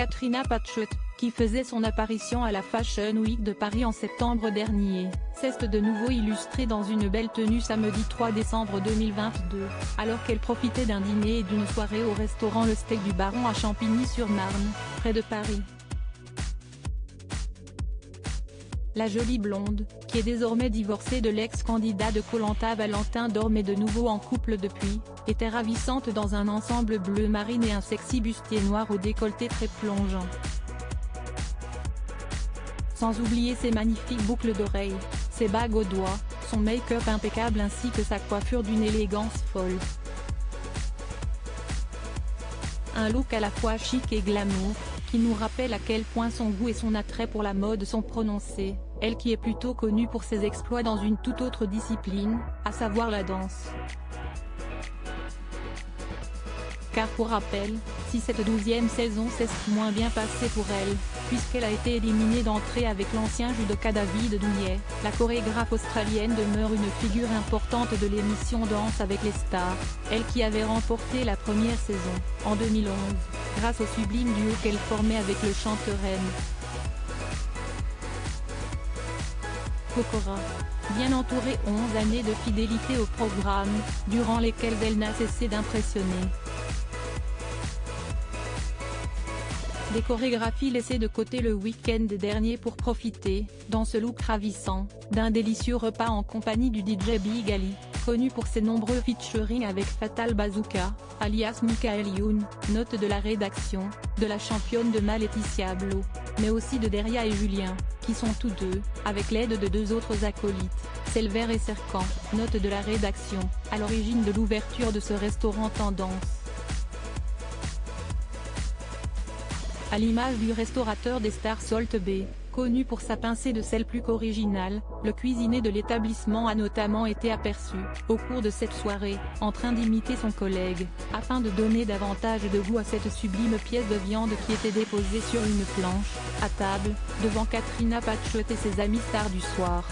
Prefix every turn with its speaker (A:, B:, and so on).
A: Katrina Patchett, qui faisait son apparition à la Fashion Week de Paris en septembre dernier, s'est de nouveau illustrée dans une belle tenue samedi 3 décembre 2022, alors qu'elle profitait d'un dîner et d'une soirée au restaurant Le Steak du Baron à Champigny-sur-Marne, près de Paris. La jolie blonde, qui est désormais divorcée de l'ex-candidat de Koh-Lanta Valentin Dorme et de nouveau en couple depuis, était ravissante dans un ensemble bleu marine et un sexy bustier noir au décolleté très plongeant. Sans oublier ses magnifiques boucles d'oreilles, ses bagues aux doigts, son make-up impeccable ainsi que sa coiffure d'une élégance folle. Un look à la fois chic et glamour, qui nous rappelle à quel point son goût et son attrait pour la mode sont prononcés, elle qui est plutôt connue pour ses exploits dans une toute autre discipline, à savoir la danse. Car pour rappel, si cette 12e saison s'est moins bien passée pour elle, puisqu'elle a été éliminée d'entrée avec l'ancien judoka David Douillet, la chorégraphe australienne demeure une figure importante de l'émission Danse avec les stars, elle qui avait remporté la première saison, en 2011, grâce au sublime duo qu'elle formait avec le chanteur M. Pokora. Bien entourée 11 années de fidélité au programme, durant lesquelles elle n'a cessé d'impressionner. Des chorégraphies laissées de côté le week-end dernier pour profiter, dans ce look ravissant, d'un délicieux repas en compagnie du DJ Big Ali, connu pour ses nombreux featuring avec Fatal Bazooka, alias Michael Youn, note de la rédaction, de la championne de Laetitia Blo, mais aussi de Deria et Julien, qui sont tous deux, avec l'aide de deux autres acolytes, Selver et Serkan, note de la rédaction, à l'origine de l'ouverture de ce restaurant tendance. À l'image du restaurateur des stars Salt Bae, connu pour sa pincée de sel plus qu'originale, le cuisinier de l'établissement a notamment été aperçu, au cours de cette soirée, en train d'imiter son collègue, afin de donner davantage de goût à cette sublime pièce de viande qui était déposée sur une planche, à table, devant Katrina Patchett et ses amis stars du soir.